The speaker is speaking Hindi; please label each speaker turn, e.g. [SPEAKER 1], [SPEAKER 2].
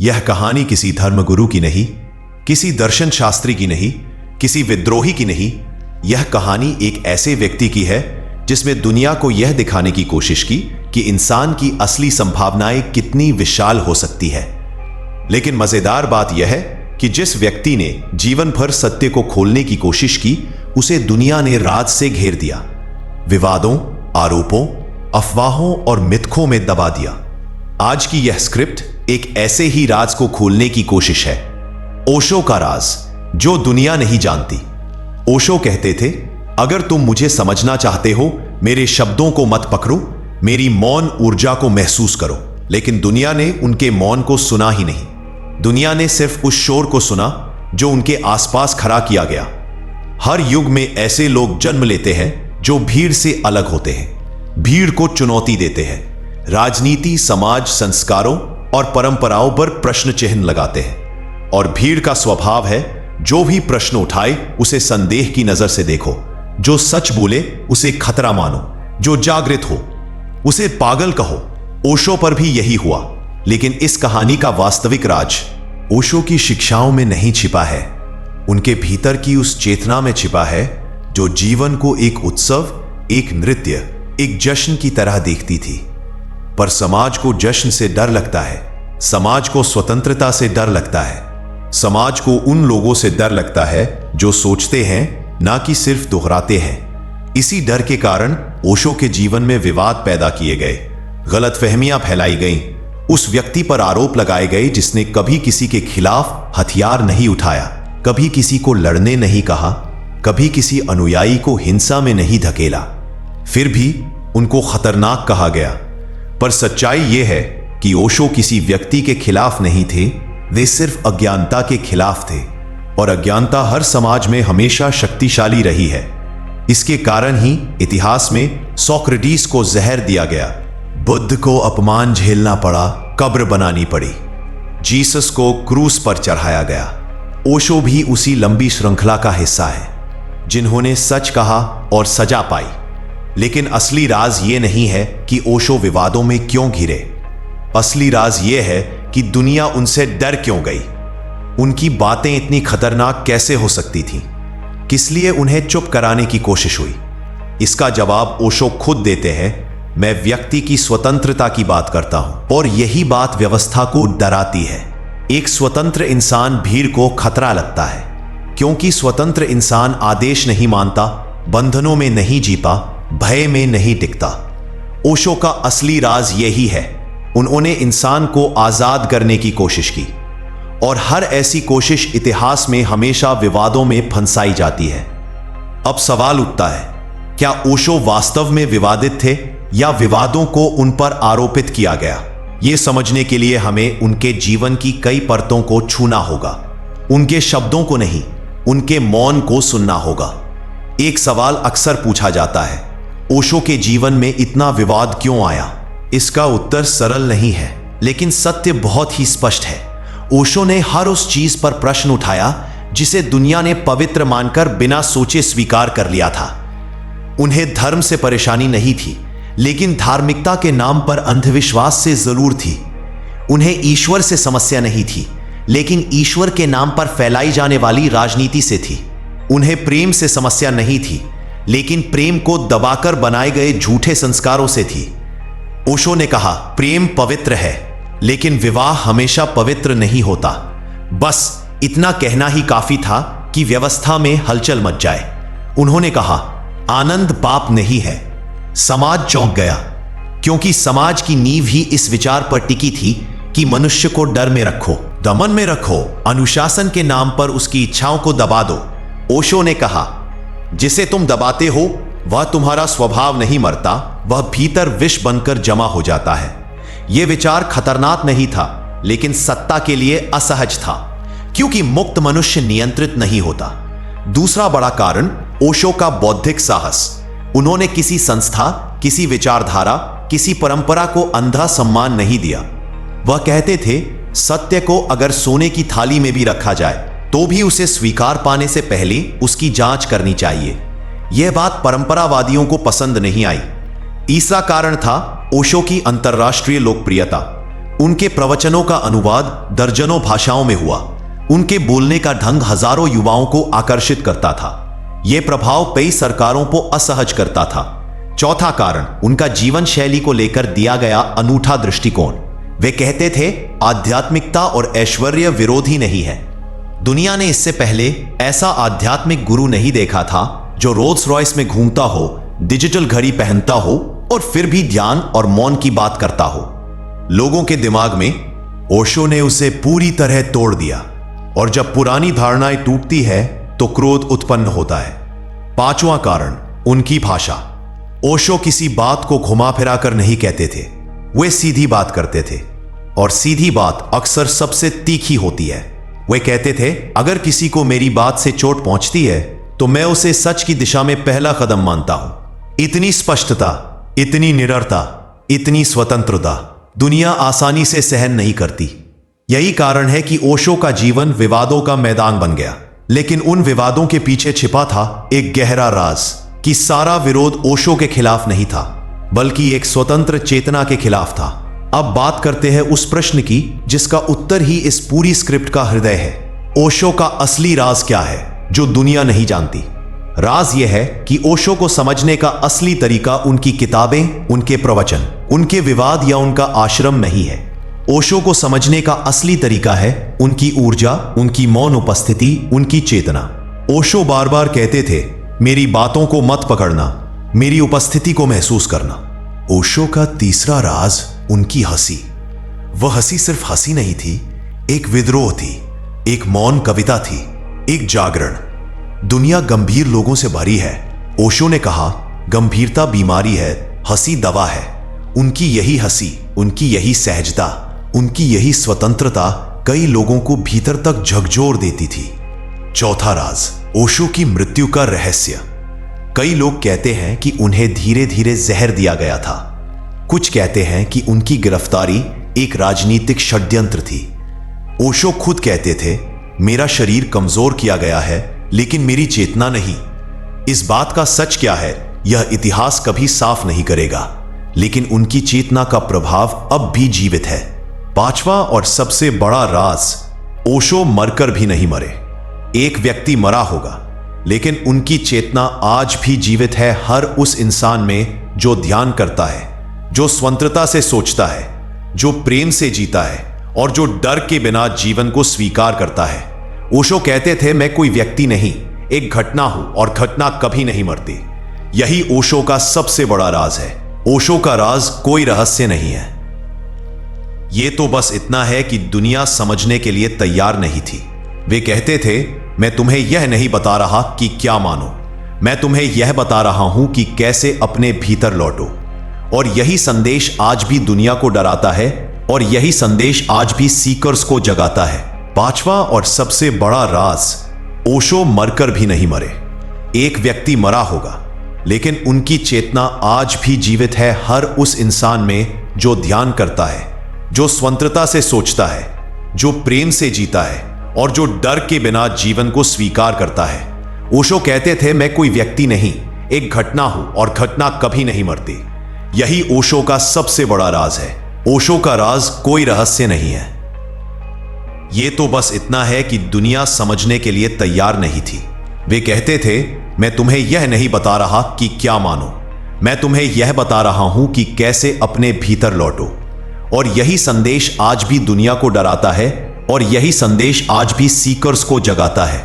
[SPEAKER 1] यह कहानी किसी धर्मगुरु की नहीं, किसी दर्शन शास्त्री की नहीं, किसी विद्रोही की नहीं। यह कहानी एक ऐसे व्यक्ति की है जिसमें दुनिया को यह दिखाने की कोशिश की कि इंसान की असली संभावनाएं कितनी विशाल हो सकती है। लेकिन मजेदार बात यह है कि जिस व्यक्ति ने जीवन भर सत्य को खोलने की कोशिश की, उसे दुनिया ने राज से घेर दिया, विवादों, आरोपों, अफवाहों और मिथकों में दबा दिया। आज की यह स्क्रिप्ट एक ऐसे ही राज को खोलने की कोशिश है, ओशो का राज, जो दुनिया नहीं जानती। ओशो कहते थे, अगर तुम मुझे समझना चाहते हो, मेरे शब्दों को मत पकड़ो, मेरी मौन ऊर्जा को महसूस करो। लेकिन दुनिया ने उनके मौन को सुना ही नहीं। दुनिया ने सिर्फ उस शोर को सुना जो उनके आसपास खड़ा किया गया। हर युग में ऐसे लोग जन्म लेते हैं जो भीड़ से अलग होते हैं, भीड़ को चुनौती देते हैं, राजनीति, समाज, संस्कारों और परंपराओं पर प्रश्न चिन्ह लगाते हैं। और भीड़ का स्वभाव है, जो भी प्रश्न उठाए उसे संदेह की नजर से देखो, जो सच बोले उसे खतरा मानो, जो जागृत हो उसे पागल कहो। ओशो पर भी यही हुआ। लेकिन इस कहानी का वास्तविक राज ओशो की शिक्षाओं में नहीं छिपा है, उनके भीतर की उस चेतना में छिपा है जो जीवन को एक उत्सव, एक नृत्य, एक जश्न की तरह देखती थी। पर समाज को जश्न से डर लगता है, समाज को स्वतंत्रता से डर लगता है, समाज को उन लोगों से डर लगता है जो सोचते हैं, ना कि सिर्फ दोहराते हैं। इसी डर के कारण ओशो के जीवन में विवाद पैदा किए गए, गलतफहमियां फैलाई गईं, उस व्यक्ति पर आरोप लगाए गए जिसने कभी किसी के खिलाफ हथियार नहीं उठाया, कभी किसी को लड़ने नहीं कहा, कभी किसी अनुयायी को हिंसा में नहीं धकेला। फिर भी उनको खतरनाक कहा गया। पर सच्चाई यह है कि ओशो किसी व्यक्ति के खिलाफ नहीं थे, वे सिर्फ अज्ञानता के खिलाफ थे। और अज्ञानता हर समाज में हमेशा शक्तिशाली रही है। इसके कारण ही इतिहास में सोक्रेटिस को जहर दिया गया, बुद्ध को अपमान झेलना पड़ा, कब्र बनानी पड़ी, जीसस को क्रूस पर चढ़ाया गया। ओशो भी उसी लंबी श्रृंखला का हिस्सा है, जिन्होंने सच कहा और सजा पाई। लेकिन असली राज ये नहीं है कि ओशो विवादों में क्यों घिरे। असली राज ये है कि दुनिया उनसे डर क्यों गई। उनकी बातें इतनी खतरनाक कैसे हो सकती थीं? किस लिए उन्हें चुप कराने की कोशिश हुई? इसका जवाब ओशो खुद देते हैं, मैं व्यक्ति की स्वतंत्रता की बात करता हूं और यही बात व्यवस्था को डराती है। एक स्वतंत्र इंसान भीड़ को खतरा लगता है, क्योंकि स्वतंत्र इंसान आदेश नहीं मानता, बंधनों में नहीं जीता, भय में नहीं टिकता। ओशो का असली राज यही है, उन्होंने इंसान को आजाद करने की कोशिश की। और हर ऐसी कोशिश इतिहास में हमेशा विवादों में फंसाई जाती है। अब सवाल उठता है, क्या ओशो वास्तव में विवादित थे या विवादों को उन पर आरोपित किया गया? यह समझने के लिए हमें उनके जीवन की कई परतों को छूना होगा, उनके शब्दों को नहीं, उनके मौन को सुनना होगा। एक सवाल अक्सर पूछा जाता है, ओशो के जीवन में इतना विवाद क्यों आया? इसका उत्तर सरल नहीं है, लेकिन सत्य बहुत ही स्पष्ट है। ओशो ने हर उस चीज पर प्रश्न उठाया जिसे दुनिया ने पवित्र मानकर बिना सोचे स्वीकार कर लिया था। उन्हें धर्म से परेशानी नहीं थी, लेकिन धार्मिकता के नाम पर अंधविश्वास से जरूर थी। उन्हें ईश्वर से समस्या नहीं थी, लेकिन ईश्वर के नाम पर फैलाई जाने वाली राजनीति से थी। उन्हें प्रेम से समस्या नहीं थी, लेकिन प्रेम को दबाकर बनाए गए झूठे संस्कारों से थी। ओशो ने कहा, प्रेम पवित्र है, लेकिन विवाह हमेशा पवित्र नहीं होता। बस इतना कहना ही काफी था कि व्यवस्था में हलचल मच जाए। उन्होंने कहा, आनंद पाप नहीं है। समाज चौंक गया, क्योंकि समाज की नींव ही इस विचार पर टिकी थी कि मनुष्य को डर में रखो, दमन में रखो, अनुशासन के नाम पर उसकी इच्छाओं को दबा दो। ओशो ने कहा, जिसे तुम दबाते हो वह तुम्हारा स्वभाव नहीं मरता, वह भीतर विष बनकर जमा हो जाता है। यह विचार खतरनाक नहीं था, लेकिन सत्ता के लिए असहज था, क्योंकि मुक्त मनुष्य नियंत्रित नहीं होता। दूसरा बड़ा कारण ओशो का बौद्धिक साहस। उन्होंने किसी संस्था, किसी विचारधारा, किसी परंपरा को अंधा सम्मान नहीं दिया। वह कहते थे, सत्य को अगर सोने की थाली में भी रखा जाए तो भी उसे स्वीकार पाने से पहले उसकी जांच करनी चाहिए। यह बात परंपरावादियों को पसंद नहीं आई। तीसरा कारण था ओशो की अंतर्राष्ट्रीय लोकप्रियता। उनके प्रवचनों का अनुवाद दर्जनों भाषाओं में हुआ। उनके बोलने का ढंग हजारों युवाओं को आकर्षित करता था। यह प्रभाव कई सरकारों को असहज करता था। चौथा कारण, उनका जीवन शैली को लेकर दिया गया अनूठा दृष्टिकोण। वे कहते थे, आध्यात्मिकता और ऐश्वर्य विरोधी नहीं है। दुनिया ने इससे पहले ऐसा आध्यात्मिक गुरु नहीं देखा था जो रोल्स रॉयस में घूमता हो, डिजिटल घड़ी पहनता हो और फिर भी ध्यान और मौन की बात करता हो। लोगों के दिमाग में ओशो ने उसे पूरी तरह तोड़ दिया, और जब पुरानी धारणाएं टूटती है तो क्रोध उत्पन्न होता है। पांचवां कारण, उनकी भाषा। ओशो किसी बात को घुमा फिरा कर नहीं कहते थे। वे सीधी बात करते थे, और सीधी बात अक्सर सबसे तीखी होती है। वे कहते थे, अगर किसी को मेरी बात से चोट पहुंचती है तो मैं उसे सच की दिशा में पहला कदम मानता हूं। इतनी स्पष्टता, इतनी निडरता, इतनी स्वतंत्रता दुनिया आसानी से सहन नहीं करती। यही कारण है कि ओशो का जीवन विवादों का मैदान बन गया, लेकिन उन विवादों के पीछे छिपा था एक गहरा राज कि सारा विरोध ओशो के खिलाफ नहीं था, बल्कि एक स्वतंत्र चेतना के खिलाफ था। अब बात करते हैं उस प्रश्न की जिसका उत्तर ही इस पूरी स्क्रिप्ट का हृदय है। ओशो का असली राज क्या है जो दुनिया नहीं जानती? राज यह है कि ओशो को समझने का असली तरीका उनकी किताबें, उनके प्रवचन, उनके विवाद या उनका आश्रम नहीं है। ओशो को समझने का असली तरीका है उनकी ऊर्जा, उनकी मौन उपस्थिति, उनकी चेतना। ओशो बार बार कहते थे, मेरी बातों को मत पकड़ना, मेरी उपस्थिति को महसूस करना। ओशो का तीसरा राज, उनकी हंसी। वह हंसी सिर्फ हंसी नहीं थी, एक विद्रोह थी, एक मौन कविता थी, एक जागरण। दुनिया गंभीर लोगों से भरी है। ओशो ने कहा, गंभीरता बीमारी है, हंसी दवा है। उनकी यही हंसी, उनकी यही सहजता, उनकी यही स्वतंत्रता कई लोगों को भीतर तक झकझोर देती थी। चौथा राज, ओशो की मृत्यु का रहस्य। कई लोग कहते हैं कि उन्हें धीरे धीरे जहर दिया गया था। कुछ कहते हैं कि उनकी गिरफ्तारी एक राजनीतिक षड्यंत्र थी। ओशो खुद कहते थे, मेरा शरीर कमजोर किया गया है, लेकिन मेरी चेतना नहीं। इस बात का सच क्या है, यह इतिहास कभी साफ नहीं करेगा, लेकिन उनकी चेतना का प्रभाव अब भी जीवित है। पांचवा और सबसे बड़ा राज, ओशो मरकर भी नहीं मरे। एक व्यक्ति मरा होगा, लेकिन उनकी चेतना आज भी जीवित है हर उस इंसान में जो ध्यान करता है, जो स्वतंत्रता से सोचता है, जो प्रेम से जीता है और जो डर के बिना जीवन को स्वीकार करता है। ओशो कहते थे, मैं कोई व्यक्ति नहीं, एक घटना हूं, और घटना कभी नहीं मरती। यही ओशो का सबसे बड़ा राज है। ओशो का राज कोई रहस्य नहीं है। यह तो बस इतना है कि दुनिया समझने के लिए तैयार नहीं थी। वे कहते थे, मैं तुम्हें यह नहीं बता रहा कि क्या मानो, मैं तुम्हें यह बता रहा हूं कि कैसे अपने भीतर लौटो। और यही संदेश आज भी दुनिया को डराता है, और यही संदेश आज भी सीकर्स को जगाता है। पांचवा और सबसे बड़ा राज, ओशो मरकर भी नहीं मरे। एक व्यक्ति मरा होगा, लेकिन उनकी चेतना आज भी जीवित है हर उस इंसान में जो ध्यान करता है, जो स्वतंत्रता से सोचता है, जो प्रेम से जीता है और जो डर के बिना जीवन को स्वीकार करता है। ओशो कहते थे, मैं कोई व्यक्ति नहीं, एक घटना हूं, और घटना कभी नहीं मरती। यही ओशो का सबसे बड़ा राज है। ओशो का राज कोई रहस्य नहीं है। यह तो बस इतना है कि दुनिया समझने के लिए तैयार नहीं थी। वे कहते थे, मैं तुम्हें यह नहीं बता रहा कि क्या मानो, मैं तुम्हें यह बता रहा हूं कि कैसे अपने भीतर लौटो। और यही संदेश आज भी दुनिया को डराता है, और यही संदेश आज भी सीकर्स को जगाता है।